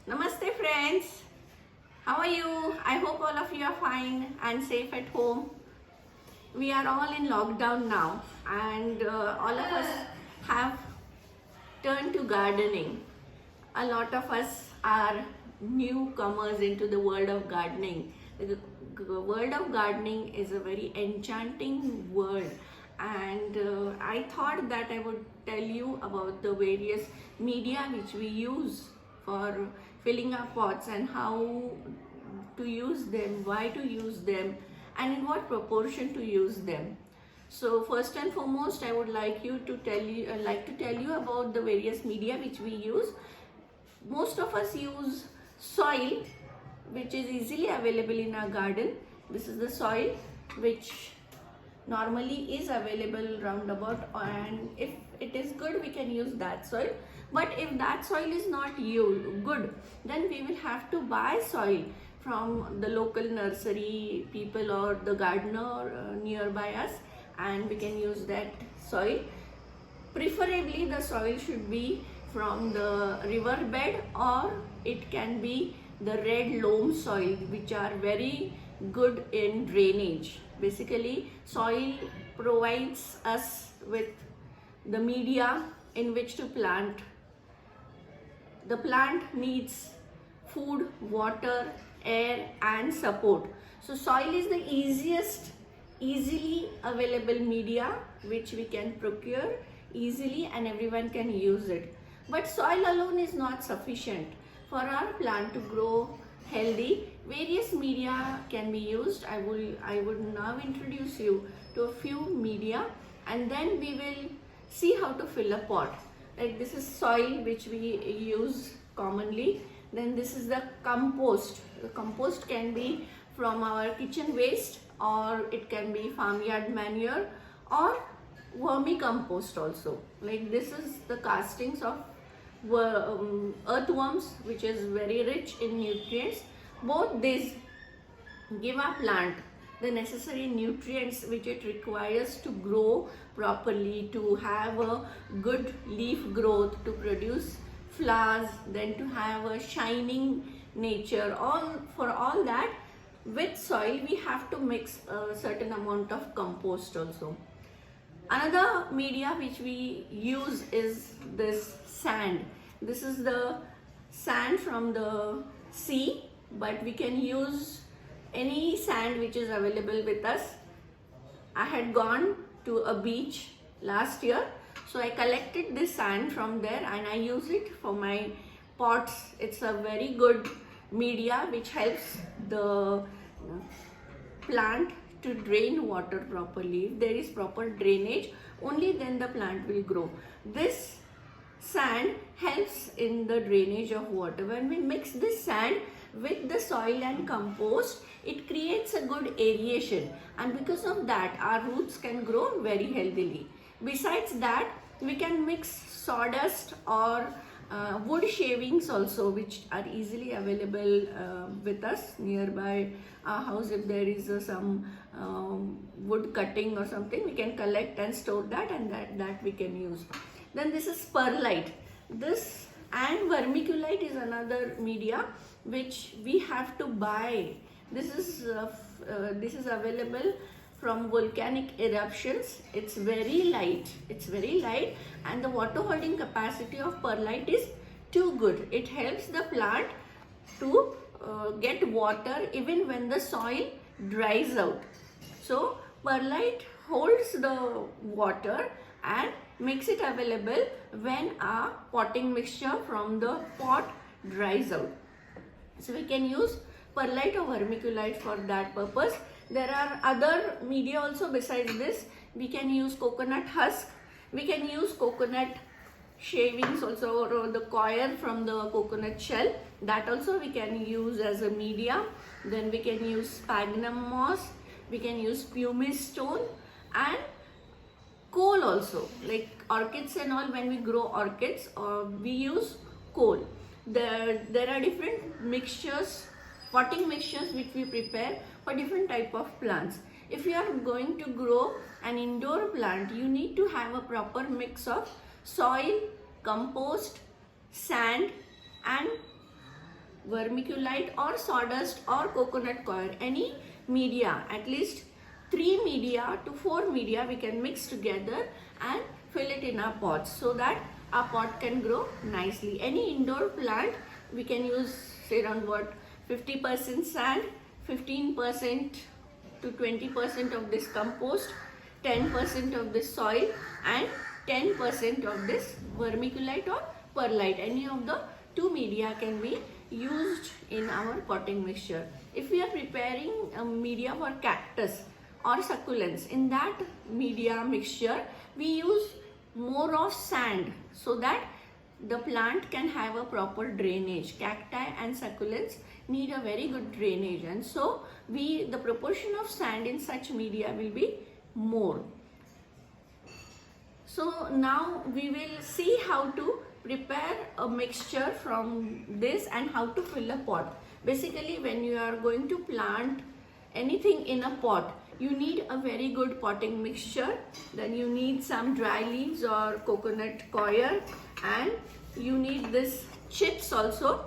Namaste friends. How are you? I hope all of you are fine and safe at home. We are all in lockdown now and all of us have turned to gardening. A lot of us are newcomers into the world of gardening. The world of gardening is a very enchanting world, and I thought that I would tell you about the various media which we use for filling our pots and how to use them, why to use them, and in what proportion to use them. So first and foremost, I would like to tell you about the various media which we use. Most of us use soil, which is easily available in our garden. This is the soil which normally is available roundabout, and if it is good, we can use that soil. But if that soil is not good, then we will have to buy soil from the local nursery people or the gardener nearby us, and we can use that soil. Preferably the soil should be from the river bed, or it can be the red loam soil, which are very good in drainage. Basically, soil provides us with the media in which to plant. The plant needs food, water, air and support. So soil is the easily available media which we can procure easily and everyone can use it. But soil alone is not sufficient. For our plant to grow healthy, various media can be used. I would now introduce you to a few media, and then we will see how to fill a pot. Like this is soil which we use commonly. Then this is the compost. The compost can be from our kitchen waste, or it can be farmyard manure or vermicompost also. Like this is the castings of earthworms, which is very rich in nutrients. Both these give our plant the necessary nutrients which it requires to grow properly, to have a good leaf growth, to produce flowers, then to have a shining nature. For all that, with soil we have to mix a certain amount of compost also. Another media which we use is this sand. This is the sand from the sea, but we can use any sand which is available with us. I had gone to a beach last year, so I collected this sand from there and I use it for my pots. It's a very good media which helps the plant to drain water properly. If there is proper drainage, only then the plant will grow. This sand helps in the drainage of water. When we mix this sand with the soil and compost, it creates a good aeration, and because of that our roots can grow very healthily. Besides that, we can mix sawdust or wood shavings also, which are easily available with us nearby our house. If there is some wood cutting or something, we can collect and store that, and that we can use. Then this is perlite. This and vermiculite is another media which we have to buy. This is available from volcanic eruptions. It's very light, and the water holding capacity of perlite is too good. It helps the plant to get water even when the soil dries out. So perlite holds the water and makes it available when our potting mixture from the pot dries out. So we can use perlite or vermiculite for that purpose. There are other media also besides this. We can use coconut husk, we can use coconut shavings also, or the coir from the coconut shell, that also we can use as a media. Then we can use sphagnum moss, we can use pumice stone and coal also. Like orchids and all, when we grow orchids, we use coal. There are different mixtures, potting mixtures which we prepare for different type of plants. If you are going to grow an indoor plant, you need to have a proper mix of soil, compost, sand and vermiculite or sawdust or coconut coir, any media, at least 3 media to 4 media we can mix together and fill it in our pots so that our pot can grow nicely. Any indoor plant we can use, say around what, 50% sand, 15% to 20% of this compost, 10% of this soil and 10% of this vermiculite or perlite. Any of the 2 media can be used in our potting mixture. If we are preparing a media for cactus or succulents, in that media mixture we use more of sand so that the plant can have a proper drainage. Cacti and succulents need a very good drainage, and so the proportion of sand in such media will be more. So now we will see how to prepare a mixture from this and how to fill a pot. Basically, when you are going to plant anything in a pot, you need a very good potting mixture. Then you need some dry leaves or coconut coir, and you need this chips also.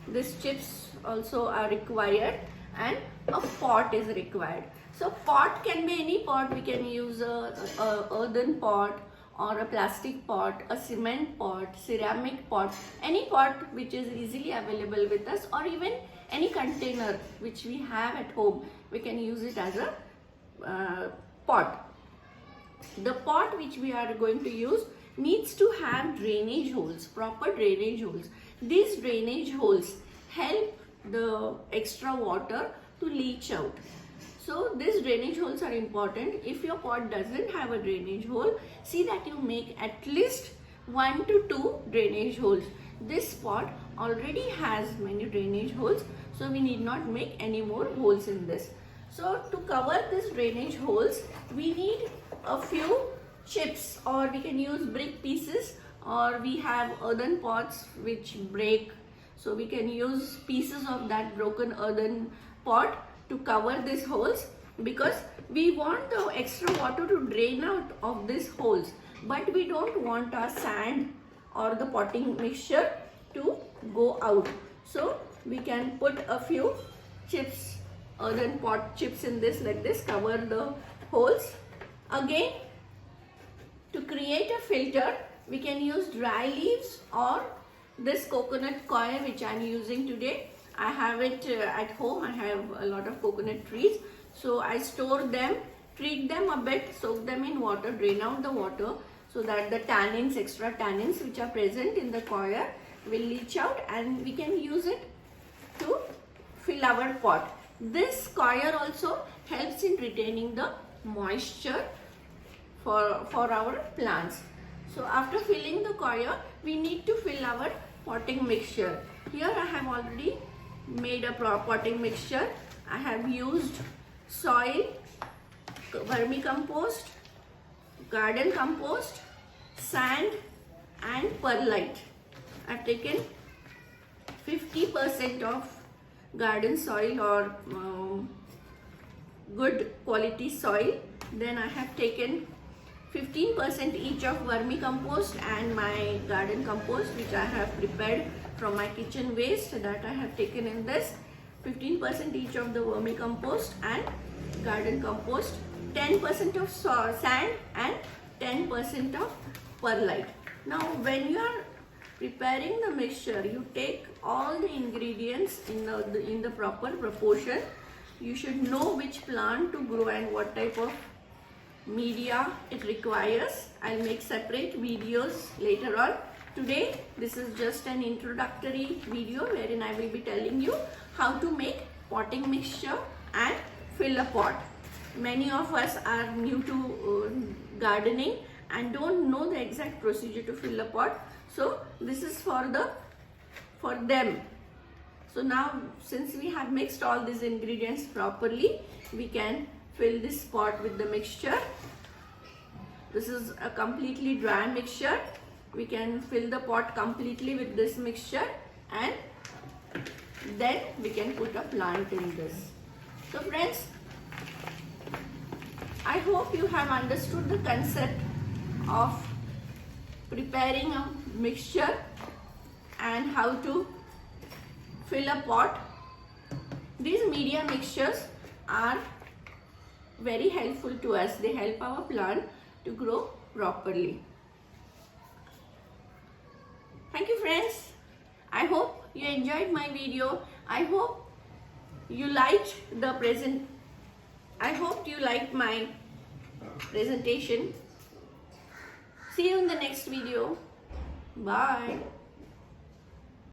These chips also are required, and a pot is required. So pot can be any pot. We can use a earthen pot or a plastic pot, a cement pot, ceramic pot, any pot which is easily available with us, or even any container which we have at home, we can use it as a pot. The pot which we are going to use needs to have drainage holes, proper drainage holes. These drainage holes help the extra water to leach out. So these drainage holes are important. If your pot doesn't have a drainage hole, see that you make at least 1 to 2 drainage holes. This pot already has many drainage holes, so we need not make any more holes in this. So to cover these drainage holes, we need a few chips, or we can use brick pieces, or we have earthen pots which break. So we can use pieces of that broken earthen pot to cover these holes, because we want the extra water to drain out of these holes, but we don't want our sand or the potting mixture to go out. So we can put a few chips, earthen pot chips in this, like this, cover the holes. Again, to create a filter, we can use dry leaves or this coconut coir which I am using today. I have it at home. I have a lot of coconut trees, so I store them, treat them a bit, soak them in water, drain out the water so that the tannins, extra tannins which are present in the coir will leach out, and we can use it to fill our pot. This coir also helps in retaining the moisture for our plants. So after filling the coir, we need to fill our potting mixture. Here I have already made a potting mixture. I have used soil, vermicompost, garden compost, sand and perlite. I have taken 50% of garden soil or good quality soil. Then I have taken 15% each of vermicompost and my garden compost which I have prepared from my kitchen waste, that I have taken in this. 15% each of the vermicompost and garden compost, 10% of sand and 10% of perlite. Now when you are preparing the mixture, you take all the ingredients in the proper proportion. You should know which plant to grow and what type of media it requires. I'll make separate videos later on. Today this is just an introductory video wherein I will be telling you how to make potting mixture and fill a pot. Many of us are new to gardening and don't know the exact procedure to fill a pot, so this is for them. So now, since we have mixed all these ingredients properly, we can fill this pot with the mixture. This is a completely dry mixture. We can fill the pot completely with this mixture, and then we can put a plant in this. So friends, I hope you have understood the concept of preparing a mixture and how to fill a pot. These media mixtures are very helpful to us. They help our plant to grow properly. Thank you friends. I hope you enjoyed my video. I hope you liked the I hope you liked my presentation. See you in the next video. Bye.